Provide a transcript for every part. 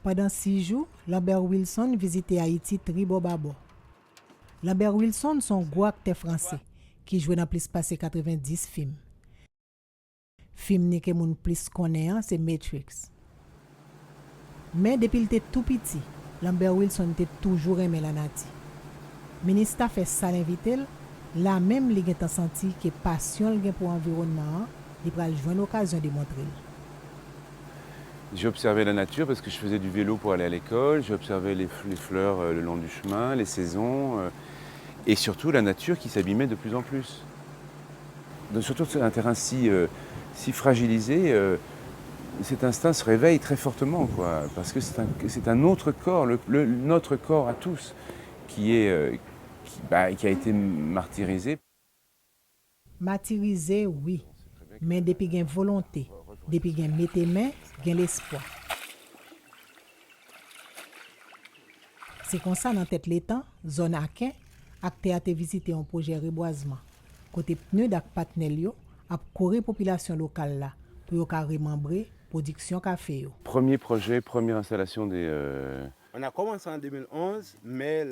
Pendant 6 jours, Lambert Wilson visitait Haïti Tribobabo. Lambert Wilson son gros acteur français qui joue dans plus de 90 films. Film que moun plus connaît c'est Matrix. Mais depuis qu'il était tout petit, Lambert Wilson était toujours aimé la nati. Ministre fait ça l'inviter, là même il a senti que passion pour l'environnement, il va jouer l'occasion de montrer. J'ai observé la nature parce que je faisais du vélo pour aller à l'école, j'ai observé les fleurs le long du chemin, les saisons, et surtout la nature qui s'abîmait de plus en plus. Donc, surtout sur un terrain si fragilisé, cet instinct se réveille très fortement, quoi, parce que c'est un autre corps, notre corps à tous, qui a été martyrisé. Martyrisé, oui, mais depuis qu'il y a une volonté, depuis qu'il y a mettre main, il y a l'espoir. C'est comme ça dans tête l'étang, zone Akin, acteur a visité un projet reboisement. Côté pneu dak patnel a courir population locale là pour remembrer production café yo. Premier projet, première installation des On a commencé en 2011, mais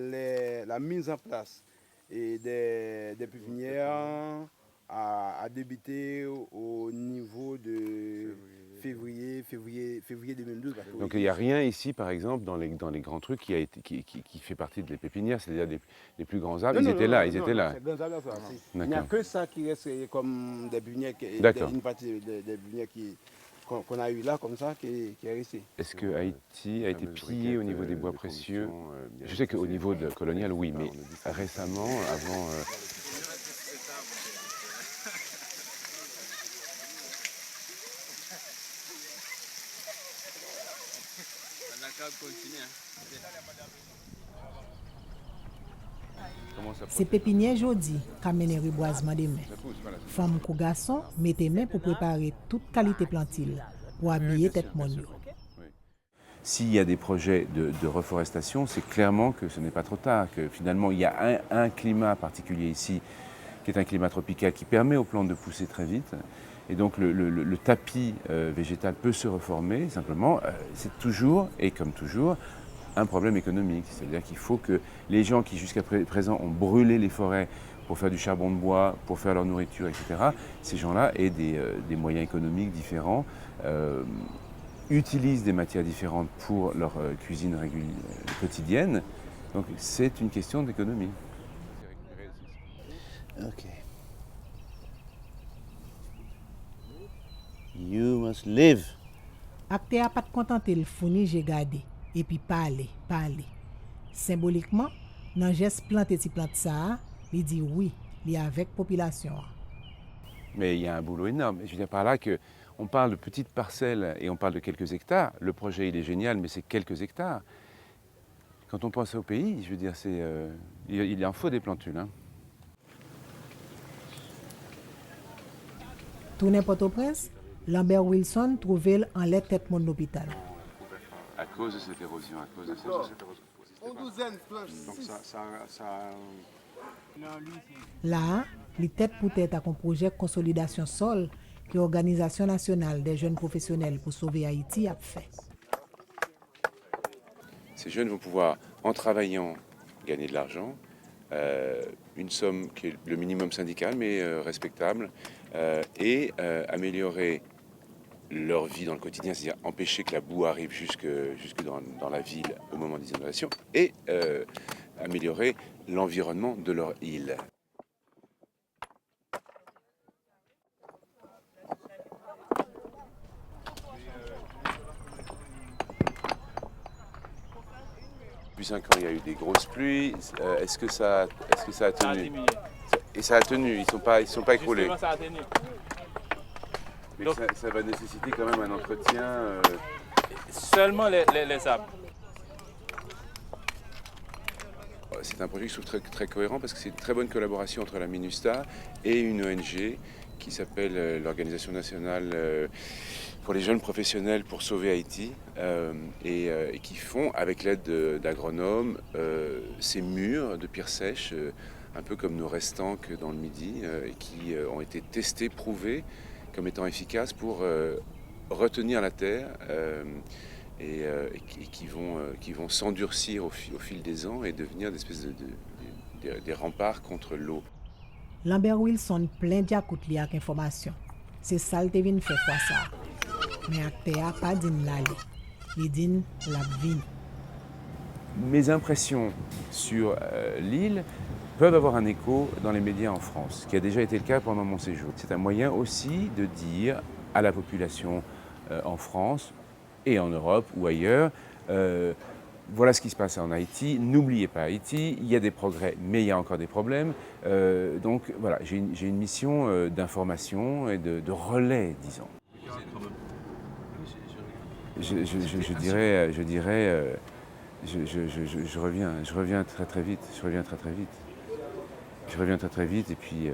la mise en place des pépinières a débuté au niveau de février 2012. Donc il n'y a rien ici, par exemple, dans les grands trucs qui fait partie de les pépinières, c'est-à-dire les plus grands arbres. Ils étaient là. Il n'y a que ça qui reste comme des pépinières, une partie des pépinières qu'on a eu là comme ça qui est resté. Est-ce que Haïti a été pillé au niveau des bois précieux? Je sais qu'au niveau colonial, oui, mais récemment, avant... C'est pépinière jodi qui mène reboisement des mains. Femmes ou garçons mettez main pour préparer toute qualité plantille pour habiller tête monde. S'il y a des projets de reforestation, c'est clairement que ce n'est pas trop tard, que finalement il y a un climat particulier ici, qui est un climat tropical, qui permet aux plantes de pousser très vite. Et donc le tapis végétal peut se reformer, simplement, c'est toujours, et comme toujours, un problème économique. C'est-à-dire qu'il faut que les gens qui jusqu'à présent ont brûlé les forêts pour faire du charbon de bois, pour faire leur nourriture, etc., ces gens-là aient des moyens économiques différents, utilisent des matières différentes pour leur cuisine quotidienne. Donc c'est une question d'économie. Ok. You must live. Acteur a pas de contenté le fourni j'ai gardé et puis parler. Symboliquement, dans geste planter ti plante ça, il dit oui, il est avec population. Mais il y a un boulot énorme. Je veux dire par là qu'on parle de petites parcelles et on parle de quelques hectares. Le projet, il est génial, mais c'est quelques hectares. Quand on pense au pays, je veux dire, il en faut des plantules. Hein. Tourné Port-au-Prince, Lambert Wilson trouvait en l'air tête mon hôpital. À cause de cette érosion, Donc ça... Là, les têtes pour tête à un projet consolidation sol que l'Organisation nationale des jeunes professionnels pour sauver Haïti a fait. Ces jeunes vont pouvoir, en travaillant, gagner de l'argent, une somme qui est le minimum syndical, mais respectable, et améliorer leur vie dans le quotidien, c'est-à-dire empêcher que la boue arrive jusque dans la ville au moment des inondations, et améliorer l'environnement de leur île. Depuis 5 ans, il y a eu des grosses pluies. Est-ce que ça a tenu? Et ça a tenu, ils sont pas écroulés. Justement, ça a tenu. Mais donc, ça va nécessiter quand même un entretien. Seulement les arbres. C'est un projet que je trouve très, très cohérent parce que c'est une très bonne collaboration entre la MINUSTAH et une ONG qui s'appelle l'Organisation nationale pour les jeunes professionnels pour sauver Haïti et qui font, avec l'aide d'agronomes, ces murs de pierres sèches, un peu comme nos restants que dans le Midi, et qui ont été testés, prouvés comme étant efficaces pour retenir la terre qui vont s'endurcir au fil des ans et devenir des espèces des remparts contre l'eau. Lambert Wilson plein diakout li ak information. C'est ça le vin fait fois ça. Mais acteur pas din l'ali. Il dit la vin. Mes impressions sur l'île peuvent avoir un écho dans les médias en France, ce qui a déjà été le cas pendant mon séjour. C'est un moyen aussi de dire à la population en France et en Europe ou ailleurs, voilà ce qui se passe en Haïti, n'oubliez pas Haïti, il y a des progrès, mais il y a encore des problèmes. Donc voilà, j'ai une mission d'information et de relais, disons. Je reviens très vite. Je reviens très vite et puis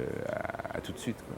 à tout de suite, quoi.